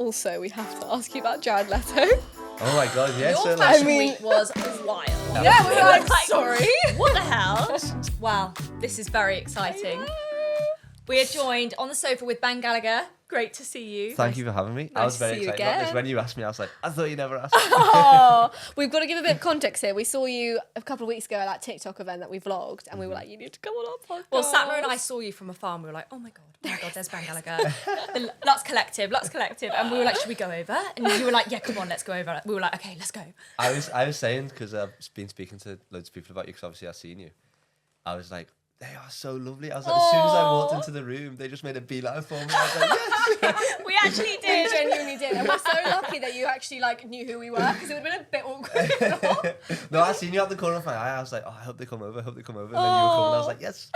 Also, we have to ask you about Jared Leto. Oh my God, yeah. Your So fashion like, week was wild. Yeah, we were like, sorry. What the hell? Wow, this is very exciting. We are joined on the sofa with Ben Gallagher. Great to see you. thank you for having me. I was to very see you excited about this. again. When you asked me, I was like, I thought you never asked. Oh, we've got to give a bit of context here. We saw you a couple of weeks ago at that TikTok event that we vlogged, and we were like, you need to come on our podcast. Well, Sapna and I saw you from afar and we were like, oh my God, there's Ben Gallagher. The Lux Collective. And we were like, should we go over? And you were like, yeah, come on, let's go over. We were like, okay, let's go. I was saying, because I've been speaking to loads of people about you, because obviously I've seen you. I was like, they are so lovely. I was like, as soon as I walked into the room, they just made a beeline for me. I was like, yes. We actually We did. genuinely did, and we're so lucky that you actually like knew who we were, because it would have been a bit awkward if not. No, I seen you at the corner of my eye. I was like, oh, I hope they come over. And then you were coming. I was like, yes.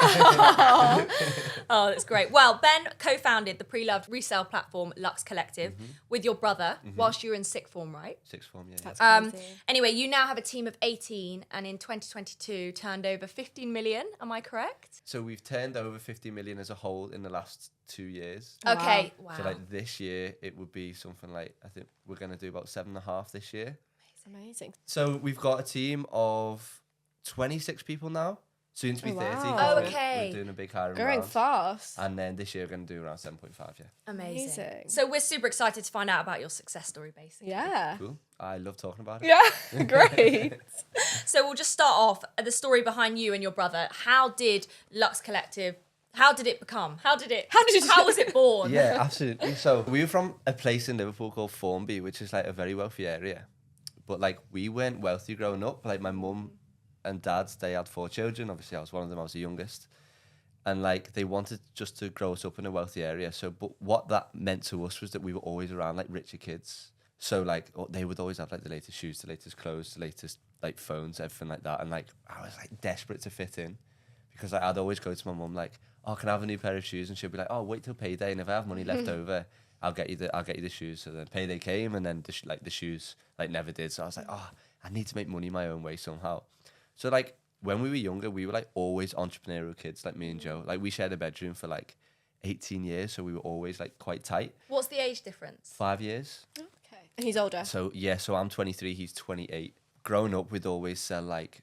Oh, that's great. Well, Ben co-founded the pre-loved resale platform Lux Collective with your brother whilst you were in sixth form, right? Sixth form, yeah. That's crazy. Anyway, you now have a team of 18 and in 2022 turned over 15 million. Am I correct? So we've turned over 50 million as a whole in the last 2 years. Okay. Wow. So like this year, it would be something like, I think we're going to do about 7.5 this year. It's amazing. So we've got a team of 26 people now, soon to be 30. wow. 'cause Oh, we're- okay. We're doing a big hiring Going round. fast. And then this year we're going to do around 7.5, yeah. Amazing. So we're super excited to find out about your success story, basically. Yeah. Cool. I love talking about it. Yeah, great. So we'll just start off the story behind you and your brother. How did Lux Collective? How did it become? How was it born? Yeah, absolutely. So we were from a place in Liverpool called Formby, which is like a very wealthy area. But like we weren't wealthy growing up. Like my mum and dad, they had 4 children. Obviously I was one of them, I was the youngest. And like they wanted just to grow us up in a wealthy area. So but what that meant to us was that we were always around like richer kids. So like they would always have like the latest shoes, the latest clothes, the latest like phones, everything like that. And like I was like desperate to fit in, because like, I'd always go to my mum like, oh, can I have a new pair of shoes? And she'd be like, oh, wait till payday, and if I have money left over, I'll get you the shoes. So then payday came, and then the shoes like never did. So I was like, oh, I need to make money my own way somehow. So like when we were younger, we were like always entrepreneurial kids, like me and Joe. Like we shared a bedroom for like 18 years, so we were always like quite tight. What's the age difference? 5 years. Okay. And he's older. So yeah, so I'm 23, he's 28. Growing up, we'd always sell like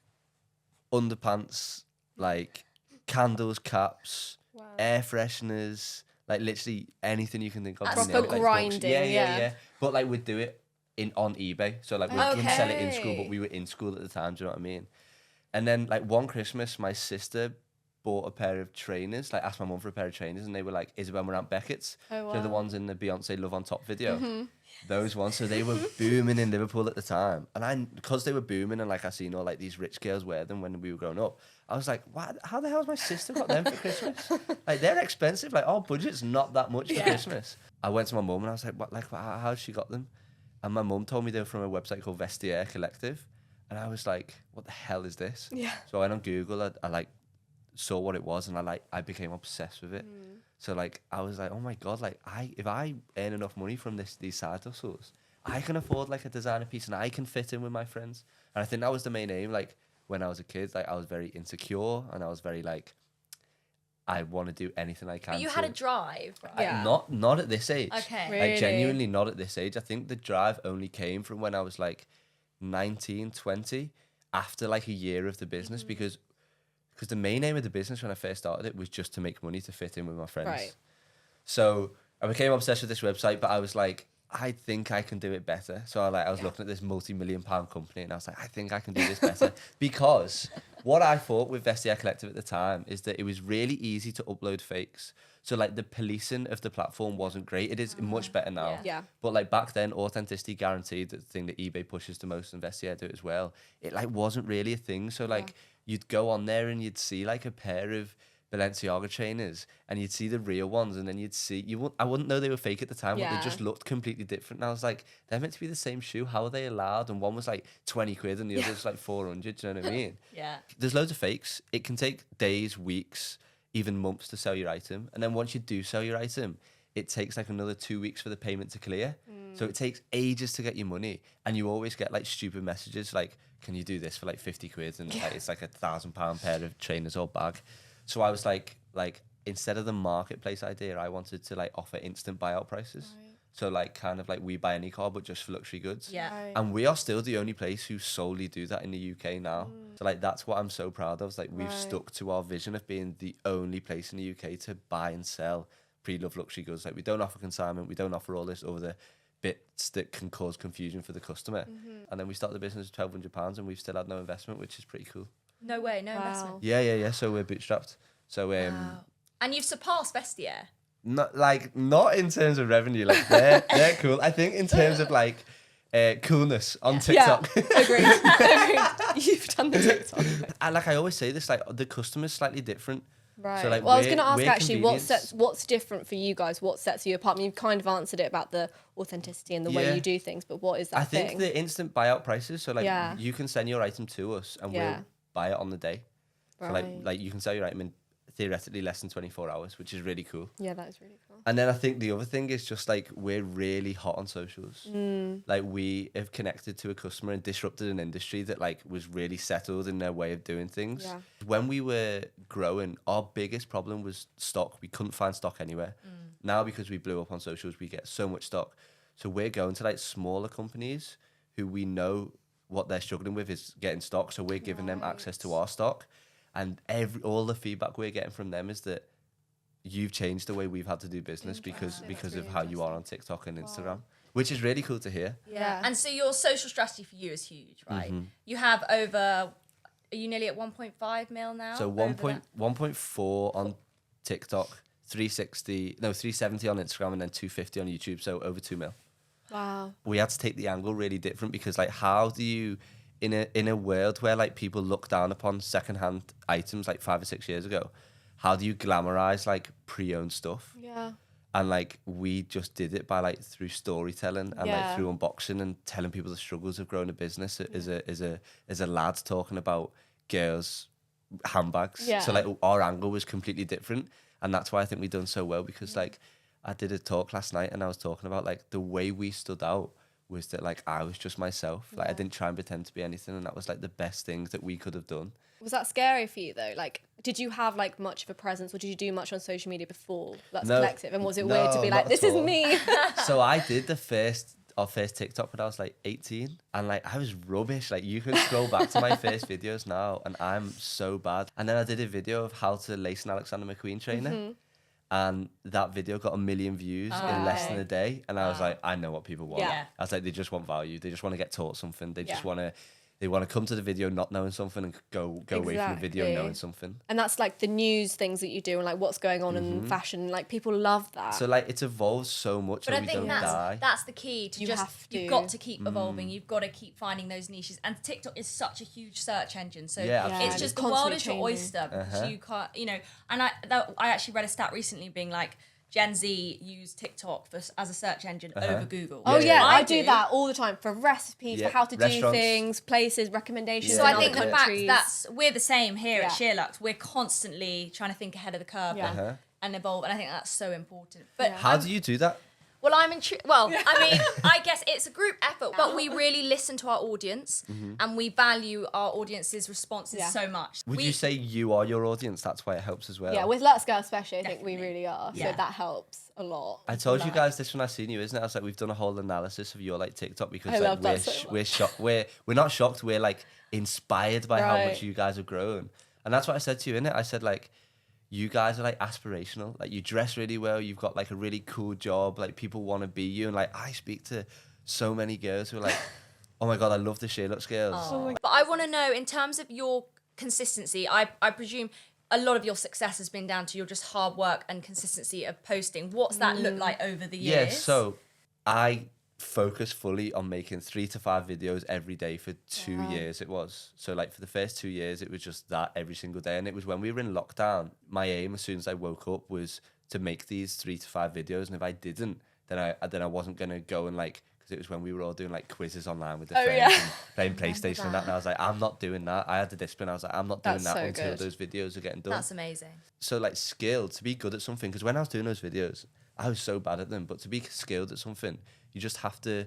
underpants, like candles, caps, air fresheners, like literally anything you can think of. That's you know, proper like grinding, yeah. But like we'd do it on eBay. So like we didn't sell it in school, Okay. but we were in school at the time. Do you know what I mean? And then like one Christmas, my sister bought a pair of trainers, like asked my mum for a pair of trainers, and they were like Isabel Marant Beckett's. Oh, They're the wow. ones in the Beyonce Love on Top video. Those ones. So they were booming in Liverpool at the time. And because they were booming and like I seen all like these rich girls wear them when we were growing up, I was like, what? How the hell has my sister got them for Christmas? Like they're expensive. Like our budget's not that much for Christmas. I went to my mum and I was like, what? Like how's she got them? And my mum told me they were from a website called Vestiaire Collective. And I was like, what the hell is this? Yeah. So I went on Google, I like saw what it was, and I became obsessed with it. So like I was like, oh my God, like if I earn enough money from these side hustles, I can afford like a designer piece and I can fit in with my friends. And I think that was the main aim. Like when I was a kid, like I was very insecure and I was very like, I want to do anything I can. But you had a drive, right? Yeah. Not at this age. Okay. Really? Like genuinely not at this age. I think the drive only came from when I was like 19, 20, after like a year of the business, because the main aim of the business when I first started it was just to make money to fit in with my friends. Right. So I became obsessed with this website, but I was like, I think I can do it better. So I was looking at this multi-million-pound company and I was like, I think I can do this better. Because what I thought with Vestiaire Collective at the time is that it was really easy to upload fakes. So like the policing of the platform wasn't great. It is much better now. Yeah. But like back then, authenticity guaranteed, the thing that eBay pushes the most, and Vestiaire do it as well. It like wasn't really a thing. So like you'd go on there and you'd see like a pair of Balenciaga trainers and you'd see the real ones, and then you'd see I wouldn't know they were fake at the time, but Yeah. they just looked completely different. And I was like, they're meant to be the same shoe. How are they allowed? And one was like 20 quid and the other was like 400. Do you know what I mean? Yeah. There's loads of fakes. It can take days, weeks, even months to sell your item. And then once you do sell your item, it takes like another 2 weeks for the payment to clear. So it takes ages to get your money. And you always get like stupid messages like, can you do this for like 50 quid? And like, it's like £1,000 pair of trainers or bag. So I was like instead of the marketplace idea, I wanted to like offer instant buyout prices. So like kind of like We Buy Any Car, but just for luxury goods. Yeah. Right. And we are still the only place who solely do that in the UK now. So like that's what I'm so proud of. Like we've Right. stuck to our vision of being the only place in the UK to buy and sell pre-loved luxury goods. Like we don't offer consignment, we don't offer all this other bits that can cause confusion for the customer. And then we started the business with £1,200 and we've still had no investment, which is pretty cool. No way, no Wow. investment. Yeah. So we're bootstrapped. So Wow. And you've surpassed Vestiaire. not in terms of revenue. Like they're cool. I think in terms of like coolness on TikTok. Agreed. You've done the TikTok. And like I always say this, like the customer's slightly different. Right. So, like, well, I was going to we're ask actually, convenience. what's different for you guys? What sets you apart? I mean, you've kind of answered it about the authenticity and the way Yeah. you do things, but what is that I think thing? the instant buyout prices. So like Yeah. you can send your item to us and Yeah. we'll buy it on the day. So Right. like you can sell your item in theoretically less than 24 hours, which is really cool. Yeah, that is really cool. And then I think the other thing is just like we're really hot on socials. Like we have connected to a customer and disrupted an industry that like was really settled in their way of doing things. Yeah. When we were growing, our biggest problem was stock. We couldn't find stock anywhere. Now because we blew up on socials, we get so much stock. So we're going to like smaller companies who we know what they're struggling with is getting stock. So we're giving them access to our stock. And all the feedback we're getting from them is that you've changed the way we've had to do business because of how you are on TikTok and Instagram, which is really cool to hear. Yeah. And so your social strategy for you is huge, right? You have over, are you nearly at 1.5 mil now? So Over that? 1.4 on TikTok, 370 on Instagram, and then 250 on YouTube. So over 2 mil. Wow. We had to take the angle really different because like how do you in a world where like people look down upon secondhand items like 5 or 6 years ago, how do you glamorize like pre-owned stuff? Yeah. And like we just did it by like through storytelling and Yeah. like through unboxing and telling people the struggles of growing a business as a lad talking about girls' handbags. Yeah. So like our angle was completely different, and that's why I think we've done so well because like I did a talk last night and I was talking about like the way we stood out was that like I was just myself. Like I didn't try and pretend to be anything, and that was like the best thing that we could have done. Was that scary for you though? Like, did you have like much of a presence, or did you do much on social media before Lux No. Collective? And was it weird to be No, like, not this at is all. me? So I did our first TikTok when I was like 18, and like I was rubbish. Like you can scroll back to my first videos now and I'm so bad. And then I did a video of how to lace an Alexander McQueen trainer. And that video got 1 million views in less than a day. And I was like, I know what people want. Yeah. I was like, they just want value. They just want to get taught something. They just Yeah. want to come to the video not knowing something and go away from the video Exactly. knowing something. And that's like the news things that you do and like what's going on in fashion. Like people love that. So like it's evolved so much But and I we think don't die. that's the key to You just have to. you've got to keep evolving. You've got to keep finding those niches. And TikTok is such a huge search engine. So Yeah, it's absolutely. just It's the world is constantly your changing. oyster because you can't, you know. And I actually read a stat recently being like Gen Z use TikTok as a search engine over Google. Oh yeah, I do do that all the time for recipes, Yeah, for how to do restaurants. things, places, recommendations. Yeah. So in I think other the fact countries. that's we're the same here at Yeah. Sheer Lux. We're constantly trying to think ahead of the curve Yeah. and evolve, and I think that's so important. But Yeah. How do you do that? well, I mean, I guess it's a group effort, but we really listen to our audience and we value our audience's responses Yeah. so much. Would you say you are your audience? That's why it helps as well. Yeah, with Let's Go especially, I think we Definitely. really are. Yeah. So that helps a lot. I told you guys this when I seen you, isn't it? I was like, we've done a whole analysis of your like TikTok because I like love that so we're shocked. We're not shocked. We're like inspired by how Right. much you guys have grown, and that's what I said to you, innit? I said like, you guys are like aspirational. Like you dress really well. You've got like a really cool job. Like people want to be you, and like I speak to so many girls who are like, oh my god, I love the Sheer Lux girls. But I want to know, in terms of your consistency, I presume a lot of your success has been down to your just hard work and consistency of posting. What's that look like over the years? Yeah, so I focus fully on making 3 to 5 videos every day for 2 years it was. So like for the first 2 years it was just that every single day, and it was when we were in lockdown, my aim as soon as I woke up was to make these 3 to 5 videos, and if I didn't then I wasn't going to go and like, because it was when we were all doing like quizzes online with the friends and playing PlayStation and that, and I was like, I'm not doing that. I had the discipline. I was like, I'm not doing That's that so until good. those videos are getting done. That's amazing. So like skilled to be good at something, because when I was doing those videos I was so bad at them, but to be skilled at something you just have to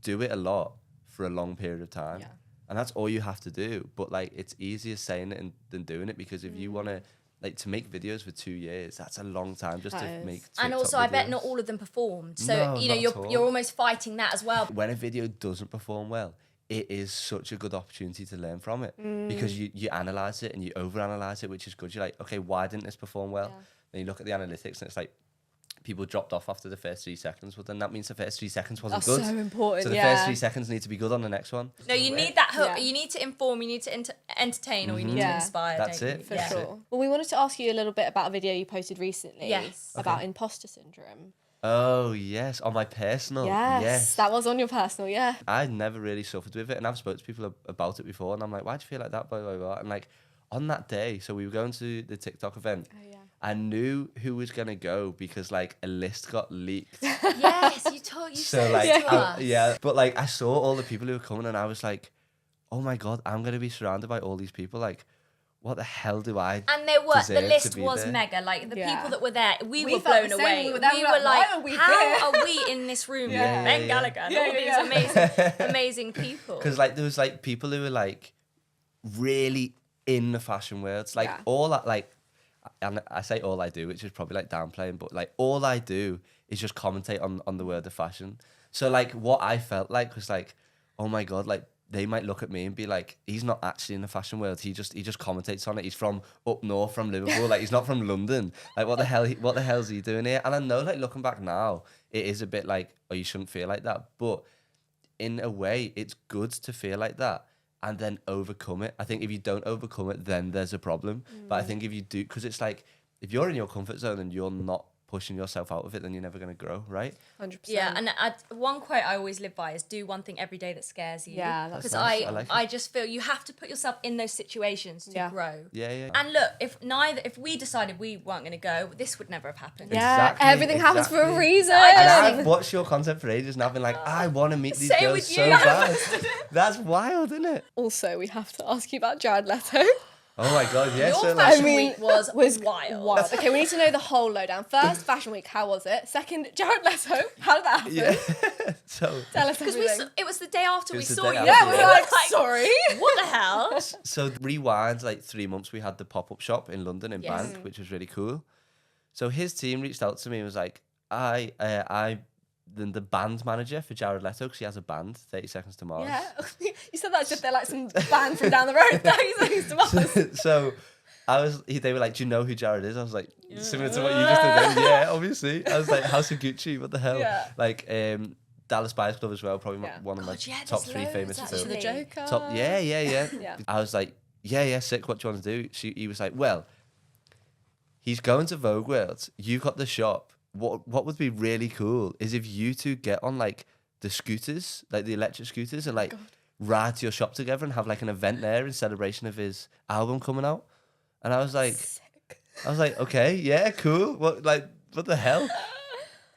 do it a lot for a long period of time, and that's all you have to do. But like it's easier saying it than doing it, because if you want to like to make videos for 2 years, that's a long time just That to is. make TikTok And also, I bet videos. not all of them performed. So, No, you know, not at all. you're almost fighting that as well. When a video doesn't perform well, it is such a good opportunity to learn from it because you analyze it and you overanalyze it, which is good. You're like, okay, why didn't this perform well? Yeah. Then you look at the analytics and it's like people dropped off after the first 3 seconds. Well, then that means the first 3 seconds wasn't That's good. so important. So the yeah. first 3 seconds need to be good on the next one. No, you need that hook. Yeah. You need to inform, you need to entertain, or you need to Yeah. inspire. That's don't it. you? For That's sure. it. Well, we wanted to ask you a little bit about a video you posted recently. Yes. About Okay. imposter syndrome. Oh, yes. On my personal. Yes. That was on your personal, yeah. I never really suffered with it. And I've spoken to people about it before. And I'm like, why do you feel like that? Blah, blah, blah. And like on that day, so we were going to the TikTok event. Oh, yeah. I knew who was going to go because like a list got leaked. Yes, you told you So said like, this to us. yeah. But like I saw all the people who were coming and I was like, oh my God, I'm going to be surrounded by all these people. Like, what the hell do I And there were the deserve to list be was there? mega. Like the Yeah. people that were there, we We were felt blown the same. away. We were there, We we were were like, like, why are we how here? are we in this room with Yeah, Ben yeah, Gallagher and yeah. all Yeah, these yeah. amazing people? Because like there was like people who were like really in the fashion world. Like Yeah. all that like, and I say all I do, which is probably like downplaying, but like all I do is just commentate on the word of fashion. So like what I felt like was like, oh my God, like they might look at me and be like, he's not actually in the fashion world. He just commentates on it. He's from up north, from Liverpool. Like he's not from London. Like what the hell is he doing here? And I know like looking back now, it is a bit like, oh, you shouldn't feel like that. But in a way, it's good to feel like that and then overcome it. I think if you don't overcome it, then there's a problem. But I think if you do, because it's like, if you're in your comfort zone and you're not pushing yourself out of it, then you're never going to grow, right? 100%. Yeah, and one quote I always live by is do one thing every day that scares you. Yeah, that's because nice. I like it. I just feel you have to put yourself in those situations to Yeah. grow. Yeah. And look, if we decided we weren't going to go, this would never have happened. Yeah, Exactly, everything happens for a exactly. reason. And I've watched your content for ages and I've been like, I want to meet these Same girls with so you. bad. That's wild, isn't it? Also, we have to ask you about Jared Leto. Oh my God, yeah. Your So like, fashion week was wild. Okay, we need to know the whole lowdown. First, Fashion Week, how was it? Second, Jared Leto, how did that happen? yeah. So Tell us Because everything. it was the day after It we was the saw day you. after, Yeah, we were yeah. like, sorry. What the hell? So rewind like 3 months, we had the pop-up shop in London in Yes. Bank, which was really cool. So his team reached out to me and was like, the band manager for Jared Leto, because he has a band, 30 Seconds to Mars. Yeah, you said that as if they're like some band from down the road. He's to Mars. So they were like, do you know who Jared is? I was like, similar to what you just did then. Yeah, obviously. I was like, House of Gucci, what the hell? Yeah. Like Dallas Buyers Club as well, probably Yeah. one of my God, yeah, top there's 3 loads, famous actually. films. The Joker. Top, yeah. Yeah. I was like, yeah, sick. What do you want to do? He was like, well, he's going to Vogue World. You've got the shop. What would be really cool is if you two get on like the scooters, like the electric scooters, and like ride to your shop together and have like an event there in celebration of his album coming out. And I was like, okay, yeah, cool. What the hell?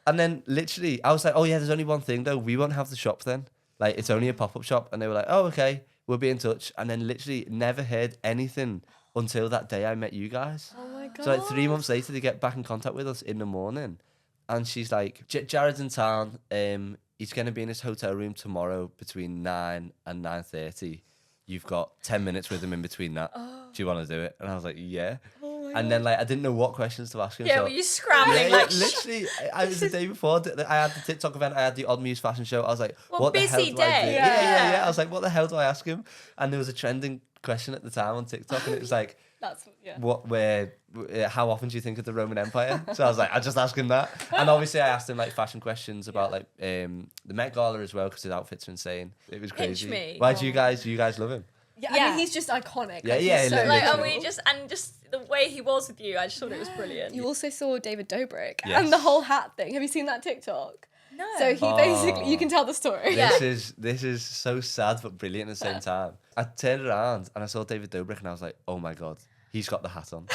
And then literally, I was like, oh yeah, there's only one thing though. We won't have the shop then. Like it's only a pop-up shop. And they were like, oh okay, we'll be in touch. And then literally never heard anything until that day I met you guys. Oh my God. So like 3 months later, they get back in contact with us in the morning. And she's like, Jared's in town. He's going to be in his hotel room tomorrow between 9 and 9:30. You've got 10 minutes with him in between that. Do you want to do it? And I was like, yeah. Oh my And then like I didn't know what questions to ask him. Yeah, so were you scrambling yeah, like literally, I was the day before. I had the TikTok event. I had the Odd Muse fashion show. I was like, Well, what the hell busy do I do? day. Yeah. I was like, what the hell do I ask him? And there was a trending question at the time on TikTok, and it was like, That's yeah. how often do you think of the Roman Empire? So I was like, I just asked him that. And obviously I asked him like fashion questions about like the Met Gala as well, because his outfits are insane. It was Pinch crazy. me. Why do you guys love him? Yeah, I Yeah. mean, he's just iconic. Yeah, Like, yeah, he's so literally. like, cool. and just the way he was with you, I just thought it was brilliant. You also saw David Dobrik Yes. and the whole hat thing. Have you seen that TikTok? No. So he basically, you can tell the story. Yeah. This is so sad but brilliant at the same time. I turned around and I saw David Dobrik and I was like, oh my God, he's got the hat on.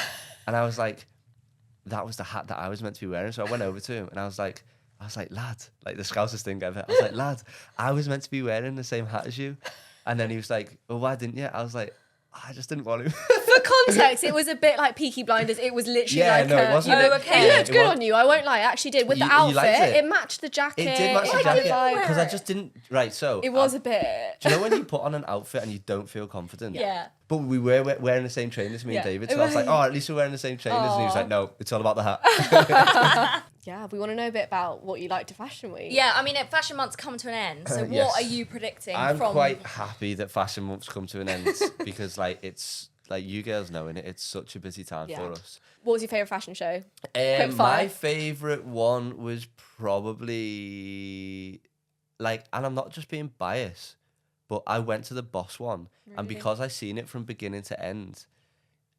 And I was like, that was the hat that I was meant to be wearing. So I went over to him and I was like, lad, like the Scousers thing ever. I was like, lad, I was meant to be wearing the same hat as you. And then he was like, well, why didn't you? I was like, I just didn't want to. For context, it was a bit like Peaky Blinders. It was literally Yeah, like no, it wasn't. Oh, okay. It looked It good was- on you. I won't lie. It actually did. With the You outfit, liked it? it matched the jacket. It did match the had jacket vibe. because I just didn't. Right, so It was a bit. Do you know when you put on an outfit and you don't feel confident? Yeah. But we were wearing the same trainers, me and Yeah. David. So I was like, oh, at least we're wearing the same trainers. And he was like, no, it's all about the hat. Yeah, we want to know a bit about what you liked to Fashion Week. Yeah, I mean, Fashion Month's come to an end. So Yes. what are you predicting I'm from... quite happy that Fashion Month's come to an end because, like, it's like you girls knowing it. It's such a busy time Yeah. for us. What was your favourite fashion show? My fire. favourite one was probably like, and I'm not just being biased, but I went to the Boss one, and because I seen it from beginning to end,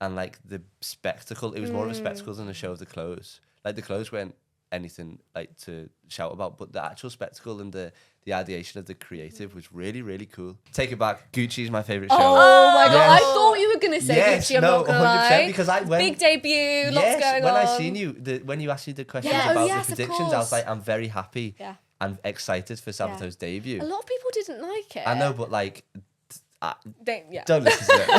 and like the spectacle, it was more of a spectacle than a show of the clothes. Like the clothes weren't anything like to shout about, but the actual spectacle and the ideation of the creative was really, really cool. Take it back, Gucci's my favourite show. Oh my god, Yes. I thought you were going to say Yes, Gucci, I'm no, not going to 100%, lie. because I went... Big debut, lots Yes, going when on. I seen you, when you asked me the questions Yeah. Oh, about yes, the of predictions, I was course. like, I'm very happy Yeah. and excited for Sabato's debut. A lot of people didn't like it. I know, but like, Yeah. don't listen to it.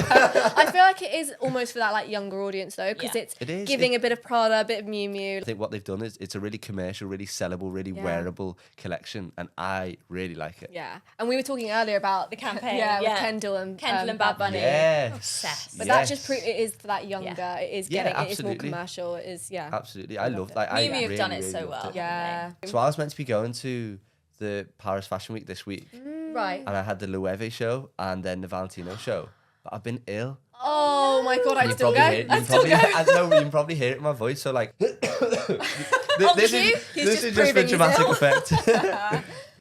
I feel like it is almost for that like younger audience though, because Yeah. it's It is. giving a bit of Prada, a bit of Miu Miu. I think what they've done is it's a really commercial, really sellable, really Yeah. wearable collection, and I really like it. Yeah, and we were talking earlier about The campaign, Yeah, with yeah. Kendall and Bad Bunny. Yes. Obsessed. But that just proves it is for that younger. Yeah. It is Yeah, getting. It is more absolutely. commercial. It is. Yeah. Absolutely, I loved it. like I Miu Miu have really, done it really so loved well. it. Yeah. So I was meant to be going to the Paris Fashion Week this week, Right. and I had the Loewe show and then the Valentino show, but I've been ill. Oh my god, I'd You still go. probably hear it. I'd still go. I know you can probably hear it in my voice. So like, this cue? He's this just is just for proving he's dramatic ill. effect.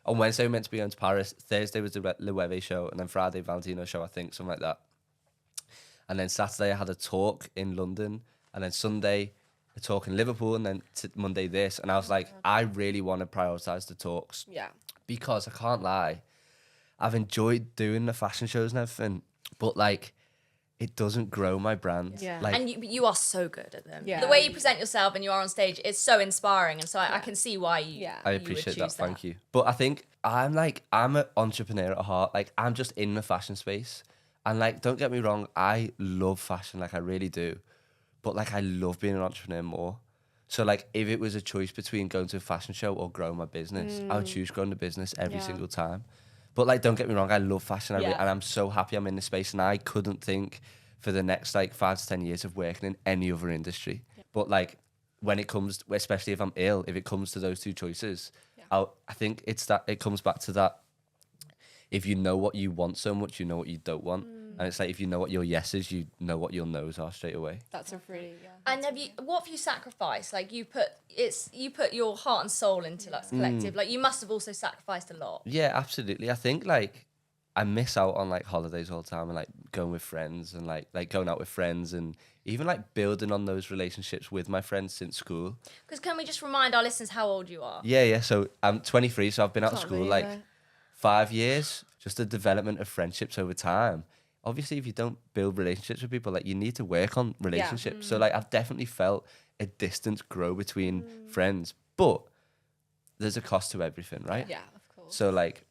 On Wednesday we were meant to be going to Paris. Thursday was the Loewe show, and then Friday Valentino show, I think, something like that. And then Saturday I had a talk in London, and then Sunday a talk in Liverpool, and then Monday this. And I was like, I really want to prioritize the talks Yeah. because I can't lie, I've enjoyed doing the fashion shows and everything, but like, it doesn't grow my brand. Yeah. Like, And you are so good at them. Yeah. The way you present yourself and you are on stage is so inspiring, and so I can see why you. Yeah. I you would appreciate that. choose Thank you. But I think I'm an entrepreneur at heart. Like, I'm just in the fashion space, and like, don't get me wrong, I love fashion, like I really do. But like, I love being an entrepreneur more. So like, if it was a choice between going to a fashion show or growing my business, I would choose growing the business every Yeah. single time. But like, don't get me wrong, I love fashion, Yeah. and I'm so happy I'm in this space, and I couldn't think for the next like 5 to 10 years of working in any other industry. But like, when it comes, especially if I'm ill, if it comes to those two choices, I think it's that, it comes back to that. If you know what you want so much, you know what you don't want. And it's like, if you know what your yeses, you know what your nos are straight away. That's a really And what have you sacrificed? Like you put your heart and soul into Lux Collective. Like you must have also sacrificed a lot. Yeah, absolutely. I think like I miss out on like holidays all the time, and like going with friends, and like going out with friends, and even like building on those relationships with my friends since school. Because can we just remind our listeners how old you are? Yeah. So I'm 23, so I've been out of Can't school believe like it. 5 years. Just the development of friendships over time. Obviously, if you don't build relationships with people, like you need to work on relationships. So like I've definitely felt a distance grow between friends, but there's a cost to everything, right? Yeah, of course. So like,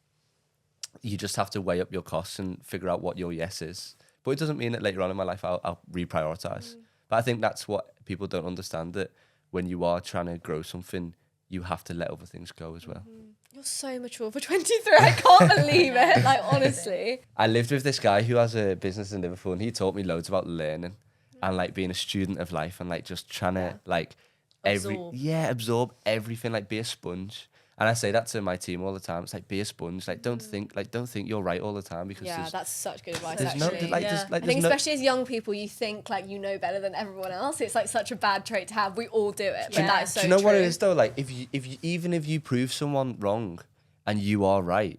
you just have to weigh up your costs and figure out what your yes is. But it doesn't mean that later on in my life I'll reprioritize. But I think that's what people don't understand, that when you are trying to grow something, you have to let other things go as well. You're so mature for 23. I can't believe it. Like, honestly. I lived with this guy who has a business in Liverpool, and he taught me loads about learning and like being a student of life, and like just trying to like absorb everything, like be a sponge. And I say that to my team all the time. It's like, be a sponge. Like, don't think you're right all the time, because Yeah, that's such good advice, there's no, actually. like, Yeah. there's, like, I think there's no, especially as young people, you think like you know better than everyone else. It's like such a bad trait to have. We all do it, but Yeah. that is so do you know what it true. is though? Like, if you even if you prove someone wrong and you are right,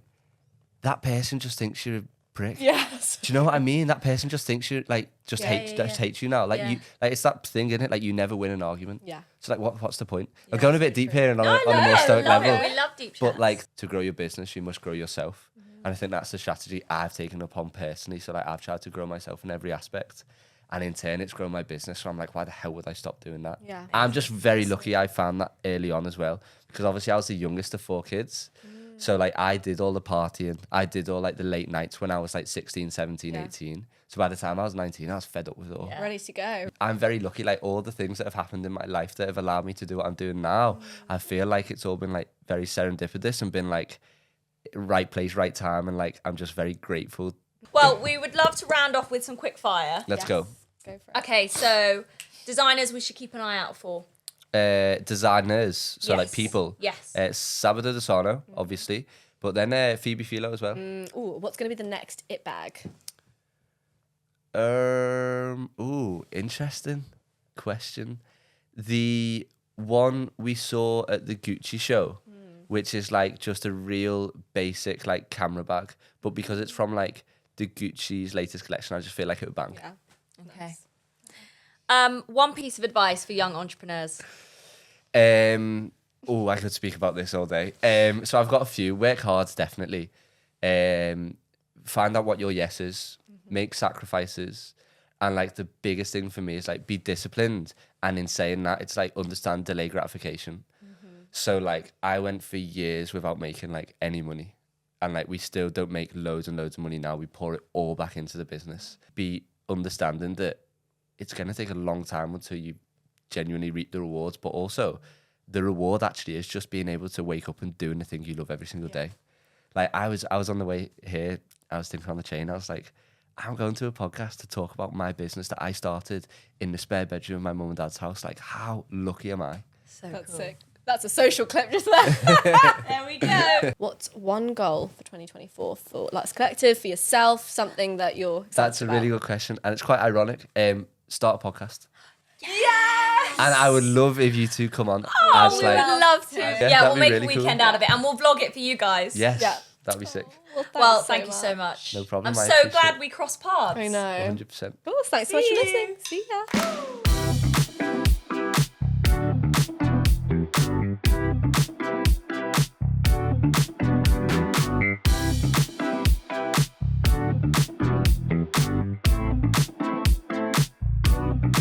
that person just thinks you're a prick. Yes. Do you know what I mean? That person just thinks you like just Yeah, hates yeah, just yeah. hates you now. Like Yeah. you like, it's that thing, isn't it? Like, you never win an argument. Yeah. So like, what's the point? I'm going a bit deep here and on, No, on a more stoic love level. it. We love deep chats. But like, to grow your business, you must grow yourself. And I think that's the strategy I've taken upon personally. So like, I've tried to grow myself in every aspect. And in turn, it's grown my business. So I'm like, why the hell would I stop doing that? Yeah. I'm just very lucky I found that early on as well. Because obviously I was the youngest of 4 kids. So like I did all the partying. I did all like the late nights when I was like 16, 17, 18. So by the time I was 19, I was fed up with it all. Ready to go. I'm very lucky, like all the things that have happened in my life that have allowed me to do what I'm doing now. I feel like it's all been like very serendipitous and been like right place, right time. And like, I'm just very grateful. Well, we would love to round off with some quick fire. Let's go. Go for it. Okay, so designers we should keep an eye out for. Designers, so like Yes. people. Yes. Sabata De Sarno, obviously. But then Phoebe Philo as well. Ooh, what's going to be the next it bag? Interesting question. The one we saw at the Gucci show, which is like just a real basic like camera bag, but because it's from like the Gucci's latest collection, I just feel like it would bang. Yeah. Okay. One piece of advice for young entrepreneurs. I could speak about this all day. So I've got a few. Work hard, definitely. Find out what your yes is. Make sacrifices. And like the biggest thing for me is like be disciplined. And in saying that, it's like understand delay gratification. So like I went for years without making like any money. And like we still don't make loads and loads of money now. We pour it all back into the business. Be understanding that it's going to take a long time until you genuinely reap the rewards. But also the reward actually is just being able to wake up and doing the thing you love every single day. Like I was on the way here. I was thinking on the train. I was like, I'm going to a podcast to talk about my business that I started in the spare bedroom of my mum and dad's house. Like, how lucky am I? So That's cool. sick. That's a social clip just there. There we go. What's one goal for 2024 for Lux Collective, for yourself, something that you're excited That's a about? really good question. And it's quite ironic. Start a podcast. Yes. And I would love if you two come on. Oh, as we like, would love to. Yeah, Yeah, that'd we'll be make really a cool. weekend out of it, and we'll vlog it for you guys. yes, Yeah. that'd be sick. Well, thank you so much. No problem, I'm I so appreciate glad it. we crossed paths. I know. 100%. Cool, thanks so much for See you. listening. See ya.